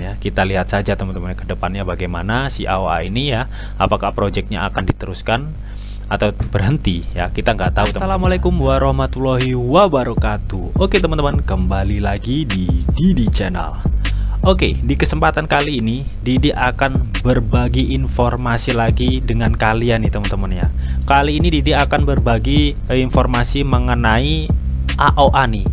ya. Kita lihat saja teman-teman ke depannya bagaimana si AOA ini ya, apakah projectnya akan diteruskan atau berhenti ya, kita nggak tahu. Assalamualaikum warahmatullahi wabarakatuh. Oke teman-teman, kembali lagi di Didi Channel. Oke, di kesempatan kali ini Didi akan berbagi informasi lagi dengan kalian nih teman-teman ya. Kali ini Didi akan berbagi informasi mengenai AOA nih.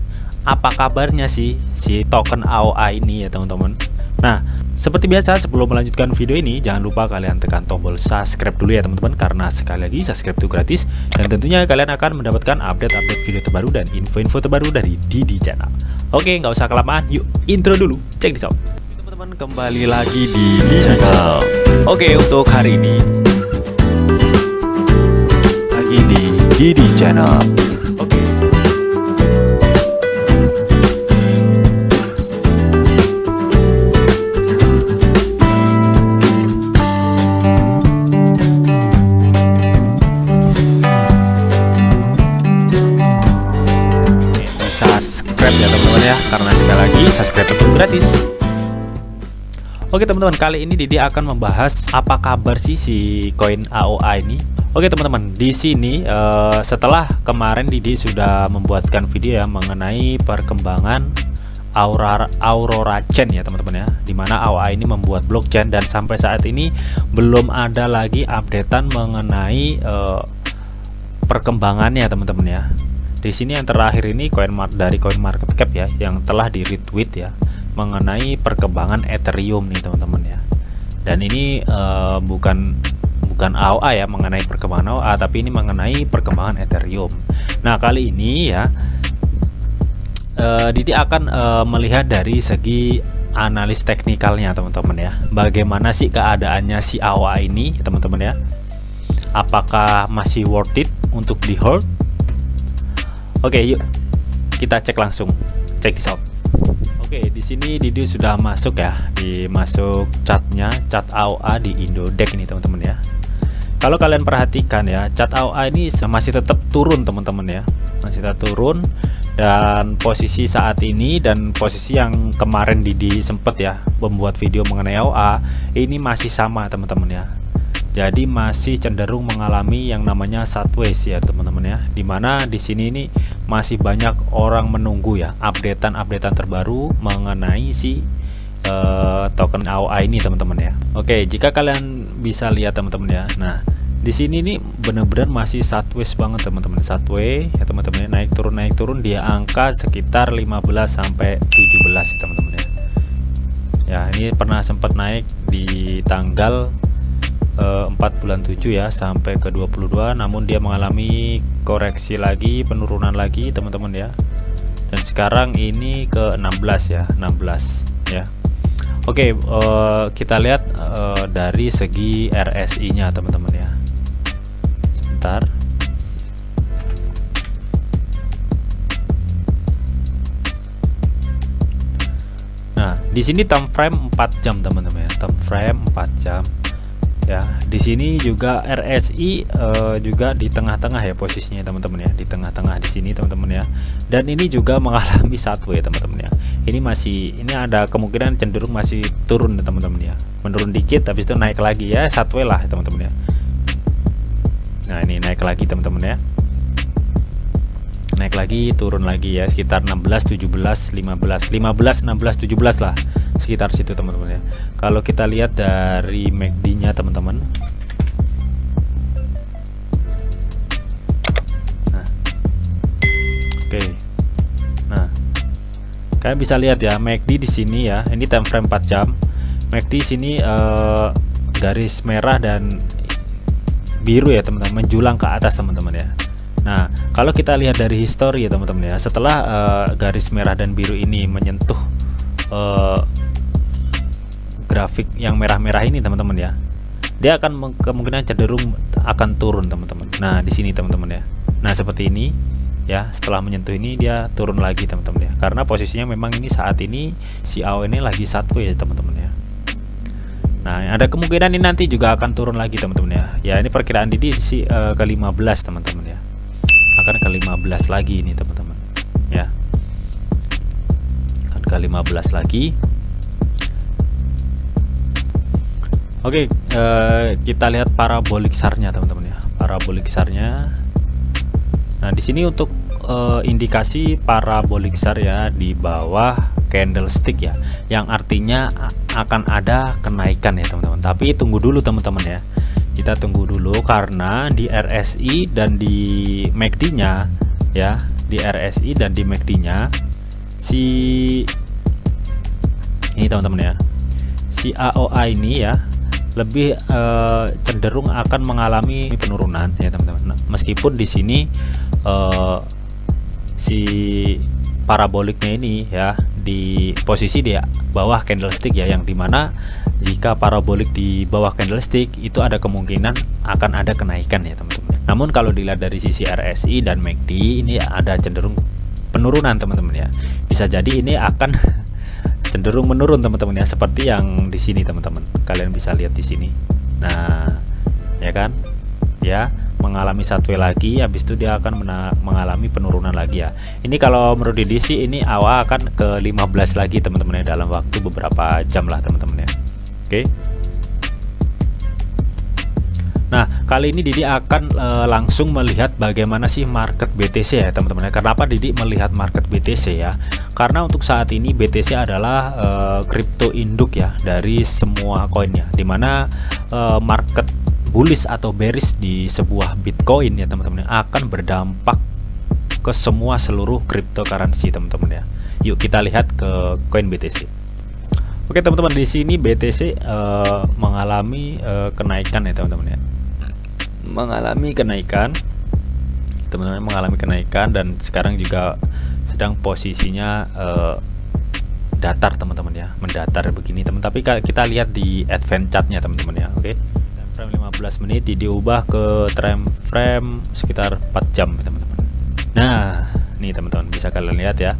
Apa kabarnya sih si token AOA ini ya teman-teman. Nah, seperti biasa sebelum melanjutkan video ini, jangan lupa kalian tekan tombol subscribe dulu ya teman-teman, karena sekali lagi subscribe itu gratis, dan tentunya kalian akan mendapatkan update-update video terbaru dan info-info terbaru dari Didi Channel. Oke, nggak usah kelamaan, yuk intro dulu, check this out. Teman-teman, kembali lagi di Didi Channel. Oke, untuk hari ini lagi di Didi Channel. Oke. Subscribe ya teman-teman ya, karena sekali lagi subscribe itu gratis. Oke teman-teman, kali ini Didi akan membahas apa kabar sih si koin AOA ini. Oke teman-teman, di sini setelah kemarin Didi sudah membuatkan video ya mengenai perkembangan Aurora Chain ya teman-teman ya, dimana AOA ini membuat blockchain dan sampai saat ini belum ada lagi updatean mengenai perkembangannya teman-teman ya. Di sini yang terakhir ini dari CoinMarketCap ya, yang telah di retweet ya mengenai perkembangan Ethereum nih teman-teman ya. Dan ini bukan AOA ya, mengenai perkembangan AOA, tapi ini mengenai perkembangan Ethereum. Nah kali ini ya Didi akan melihat dari segi analis teknikalnya teman-teman ya. Bagaimana sih keadaannya si AOA ini teman-teman ya? Apakah masih worth it untuk di hold? Oke, yuk kita cek langsung. Check this out. Oke, di sini Didi sudah masuk ya, masuk chat AOA di Indodex ini teman-teman ya. Kalau kalian perhatikan ya, chat AOA ini masih tetap turun teman-teman ya, masih tetap turun, dan posisi saat ini dan posisi yang kemarin Didi sempet ya membuat video mengenai AOA ini masih sama teman-teman ya. Jadi masih cenderung mengalami yang namanya sideways ya teman-teman ya, dimana di sini ini masih banyak orang menunggu ya updatean terbaru mengenai si token AOA ini teman-teman ya. Oke, jika kalian bisa lihat teman-teman ya, nah di sini ini benar-benar masih sideways banget teman-teman, sideways ya teman-teman ya, naik turun dia angka sekitar 15 sampai 17 ya teman-teman ya. Ya, ini pernah sempat naik di tanggal 4 bulan 7 ya sampai ke 22, namun dia mengalami koreksi lagi, penurunan lagi teman-teman ya, dan sekarang ini ke 16 ya, 16 ya. Oke, kita lihat dari segi RSI nya teman-teman ya, sebentar. Nah di sini time frame 4 jam teman-teman ya, time frame 4 jam ya. Di sini juga RSI juga di tengah-tengah ya posisinya teman-teman ya, di tengah-tengah di sini teman-teman ya. Dan ini juga mengalami sideways ya teman-teman ya. Ini ada kemungkinan cenderung masih turun ya teman-teman ya, menurun dikit habis itu naik lagi ya, sideways lah teman-teman ya. Nah ini naik lagi teman-teman ya, naik lagi, turun lagi ya, sekitar 16, 17, 15, 16, 17 lah, sekitar situ teman-teman ya. Kalau kita lihat dari MACD nya teman-teman, nah oke, nah kalian bisa lihat ya MACD di sini ya, ini time frame 4 jam. MACD sini garis merah dan biru ya teman-teman, menjulang ke atas teman-teman ya. Nah kalau kita lihat dari histori ya teman-teman ya, setelah garis merah dan biru ini menyentuh grafik yang merah-merah ini teman-teman ya, dia akan kemungkinan cenderung akan turun teman-teman. Nah di sini teman-teman ya, nah seperti ini ya, setelah menyentuh ini dia turun lagi teman-teman ya, karena posisinya memang ini saat ini si AOA ini lagi sideways ya teman-teman ya. Nah ada kemungkinan ini nanti juga akan turun lagi teman-teman ya. Ya ini perkiraan Didi si ke 15 teman-teman ya, akan ke 15 lagi ini teman-teman ya, akan ke 15 lagi. Oke, kita lihat parabolik SAR-nya teman-teman ya. Parabolik SAR-nya. Nah, di sini untuk indikasi parabolik SAR ya di bawah candlestick ya, yang artinya akan ada kenaikan ya teman-teman. Tapi tunggu dulu teman-teman ya. Kita tunggu dulu karena di RSI dan di MACD-nya ya, di RSI dan di MACD-nya si ini teman-teman ya. Si AOA ini ya lebih cenderung akan mengalami penurunan ya teman-teman. Nah, meskipun di sini si paraboliknya ini ya di posisi di bawah candlestick ya, yang dimana jika parabolik di bawah candlestick itu ada kemungkinan akan ada kenaikan ya teman-teman. Namun kalau dilihat dari sisi RSI dan MACD ini ada cenderung penurunan teman-teman ya. Bisa jadi ini akan cenderung menurun teman-teman ya, seperti yang di sini teman-teman. Kalian bisa lihat di sini. Nah, ya kan? Ya, mengalami satu lagi, habis itu dia akan mengalami penurunan lagi ya. Ini kalau menurut Didi sih ini awal akan ke 15 lagi teman-teman ya, dalam waktu beberapa jam lah teman-teman ya. Oke. Nah, kali ini Didi akan langsung melihat bagaimana sih market BTC ya teman-teman ya. Kenapa Didi melihat market BTC ya? Karena untuk saat ini BTC adalah kripto induk ya dari semua koinnya, dimana market bullish atau bearish di sebuah Bitcoin ya teman-teman akan berdampak ke semua seluruh cryptocurrency teman-teman ya. Yuk kita lihat ke koin BTC. Oke teman-teman, di sini BTC mengalami kenaikan ya teman-teman ya. Mengalami kenaikan teman-teman, mengalami kenaikan, dan sekarang juga sedang posisinya datar teman-teman ya, mendatar begini teman. Tapi kita lihat di advance chartnya teman-teman ya. Oke, time frame 15 menit diubah ke time frame sekitar 4 jam teman-teman. Nah, nih teman-teman bisa kalian lihat ya,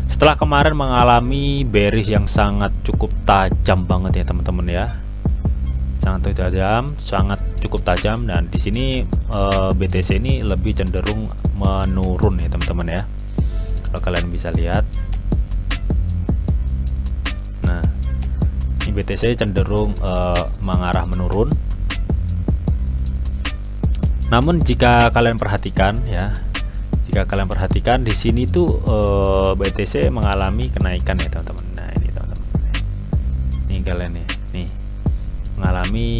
setelah kemarin mengalami bearish yang sangat cukup tajam banget ya teman-teman ya, sangat tajam, sangat cukup tajam. Dan di sini BTC ini lebih cenderung menurun ya teman-teman ya, kalau kalian bisa lihat. Nah, ini BTC cenderung mengarah menurun. Namun jika kalian perhatikan ya, jika kalian perhatikan di sini tuh BTC mengalami kenaikan ya teman-teman. Nah, ini teman-teman, ini kalian nih mengalami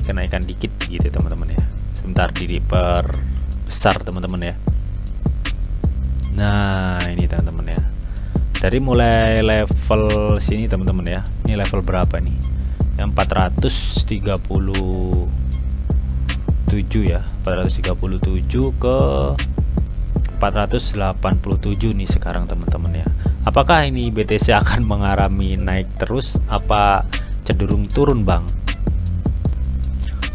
kenaikan dikit gitu teman-teman ya. Sebentar diperbesar teman-teman ya. Nah, ini teman-teman ya, dari mulai level sini teman-teman ya, ini level berapa nih, yang 437 ya, 437 ke 487 nih sekarang teman-teman ya. Apakah ini BTC akan mengalami naik terus, apa cenderung turun bang?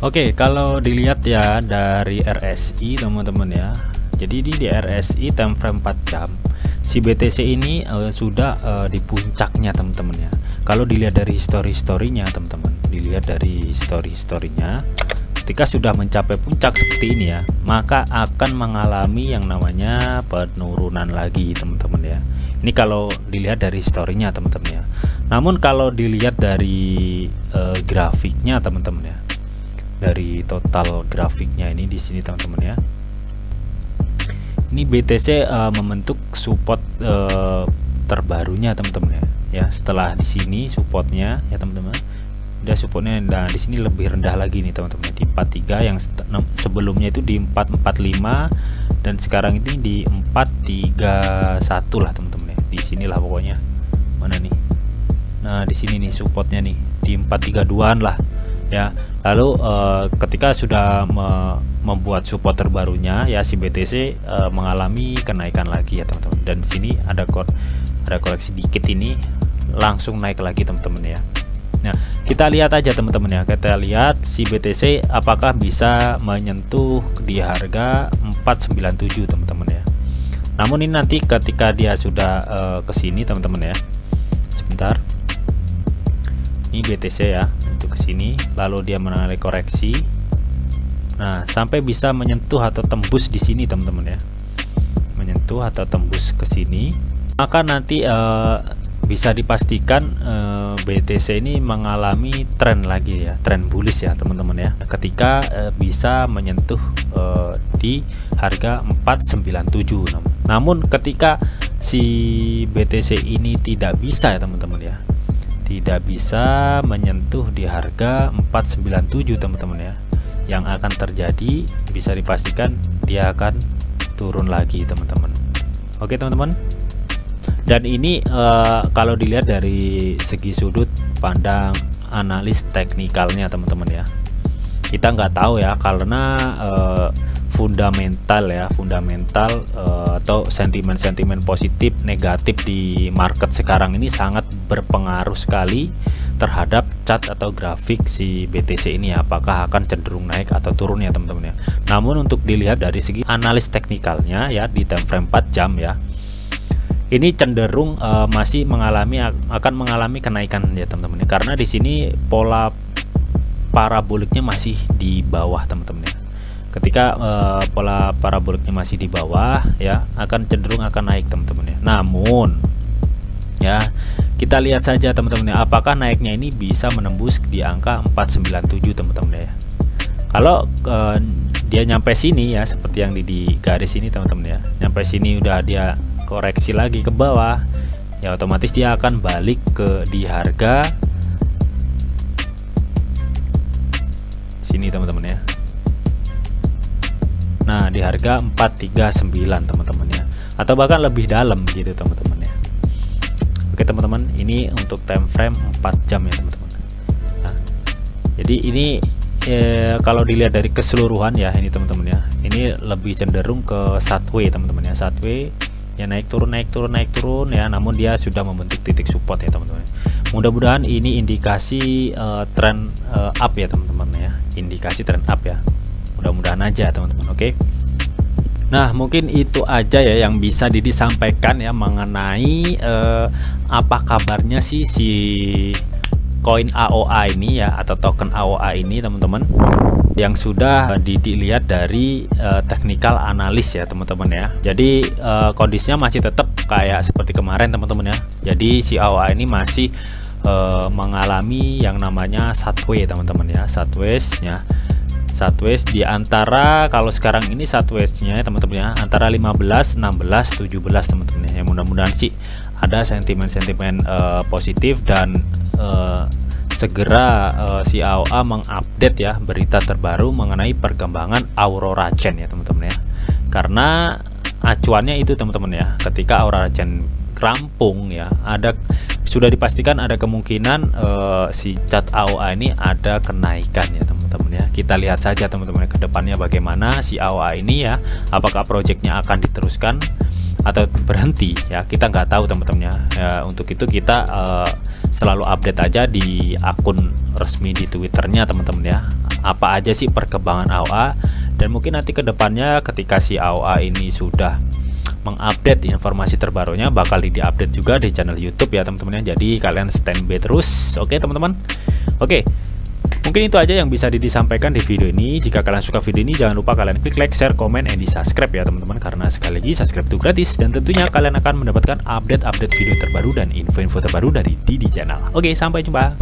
Oke, kalau dilihat ya dari RSI teman-teman ya, jadi di RSI time frame 4 jam si BTC ini sudah di puncaknya teman-teman ya. Kalau dilihat dari story-storynya teman-teman, dilihat dari story-storynya, ketika sudah mencapai puncak seperti ini ya, maka akan mengalami yang namanya penurunan lagi teman-teman ya. Ini kalau dilihat dari storynya teman-teman ya. Namun kalau dilihat dari grafiknya teman-teman ya, dari total grafiknya ini di sini teman-teman ya, ini BTC membentuk support terbarunya teman-teman ya. Setelah di sini supportnya ya teman-teman, udah supportnya, dan di sini lebih rendah lagi nih teman-teman di 43, yang sebelumnya itu di 445, dan sekarang ini di 431 lah teman-teman ya. Di sinilah pokoknya, mana nih, nah di sini nih supportnya nih di 432an lah ya. Lalu ketika sudah membuat support terbarunya ya, si BTC mengalami kenaikan lagi ya teman-teman, dan sini ada koleksi dikit, ini langsung naik lagi teman-teman ya. Nah, kita lihat aja teman-teman ya, kita lihat si BTC apakah bisa menyentuh di harga 497 teman-teman ya. Namun ini nanti ketika dia sudah kesini teman-teman ya, sebentar, ini BTC ya, itu kesini, lalu dia menarik koreksi. Nah, sampai bisa menyentuh atau tembus di sini teman-teman ya, menyentuh atau tembus ke sini, maka nanti bisa dipastikan BTC ini mengalami tren lagi ya, tren bullish ya teman-teman ya, ketika bisa menyentuh di harga 497. Namun ketika si BTC ini tidak bisa ya teman-teman ya, tidak bisa menyentuh di harga 497 teman-teman ya, yang akan terjadi bisa dipastikan dia akan turun lagi teman-teman. Oke teman-teman, dan ini kalau dilihat dari segi sudut pandang analis teknikalnya teman-teman ya, kita nggak tahu ya, karena fundamental atau sentimen-sentimen positif negatif di market sekarang ini sangat berpengaruh sekali terhadap chart atau grafik si BTC ini ya, apakah akan cenderung naik atau turun ya teman-teman ya. Namun untuk dilihat dari segi analis teknikalnya ya, di time frame 4 jam ya, ini cenderung masih akan mengalami kenaikan ya teman-teman ya, karena di sini pola paraboliknya masih di bawah teman-teman ya. Ketika pola paraboliknya masih di bawah ya, akan cenderung akan naik teman-teman ya. Namun ya, kita lihat saja teman-teman ya, apakah naiknya ini bisa menembus di angka 497 teman-teman ya. Kalau dia nyampe sini ya, seperti yang di garis ini teman-teman ya, nyampe sini udah dia koreksi lagi ke bawah ya, otomatis dia akan balik ke di harga sini teman-teman ya. Nah, di harga 439 teman-teman ya, atau bahkan lebih dalam gitu teman-teman ya. Oke teman-teman, ini untuk time frame 4 jam ya teman-teman. Nah, jadi ini kalau dilihat dari keseluruhan ya, ini teman-teman ya, ini lebih cenderung ke sideways teman-teman ya, sideways ya, naik turun ya, namun dia sudah membentuk titik support ya teman-teman. Mudah-mudahan ini indikasi tren up ya teman-teman ya, indikasi tren up ya, mudah-mudahan aja teman-teman. Oke. Nah, mungkin itu aja ya yang bisa Didi sampaikan ya mengenai apa kabarnya sih si koin AOA ini ya, atau token AOA ini teman-teman, yang sudah Didi lihat dari technical analis ya teman-teman ya. Jadi kondisinya masih tetap kayak seperti kemarin teman-teman ya. Jadi si AOA ini masih mengalami yang namanya sideways teman-teman ya, sideways ya. Sideways di antara, kalau sekarang ini sideways-nya ya teman-teman ya, antara 15, 16, 17 teman-teman ya. Mudah-mudahan sih ada sentimen-sentimen positif dan segera si AOA mengupdate ya berita terbaru mengenai perkembangan Aurora Chain ya teman-teman ya. Karena acuannya itu teman-teman ya, ketika Aurora Chain rampung ya, sudah dipastikan ada kemungkinan si chart AOA ini ada kenaikan ya teman-teman ya. Kita lihat saja teman-teman ke depannya bagaimana si AOA ini ya, apakah proyeknya akan diteruskan atau berhenti ya, kita nggak tahu teman-teman ya. Untuk itu kita selalu update aja di akun resmi di Twitternya teman-teman ya, apa aja sih perkembangan AOA, dan mungkin nanti ke depannya ketika si AOA ini sudah mengupdate informasi terbarunya bakal diupdate juga di channel YouTube ya teman-teman ya. Jadi kalian standby terus. Oke teman-teman. Oke, mungkin itu aja yang bisa Didi sampaikan di video ini. Jika kalian suka video ini, jangan lupa kalian klik like, share, komen, and di subscribe ya teman-teman, karena sekali lagi subscribe itu gratis, dan tentunya kalian akan mendapatkan update-update video terbaru dan info-info terbaru dari Didi Channel. Oke, sampai jumpa.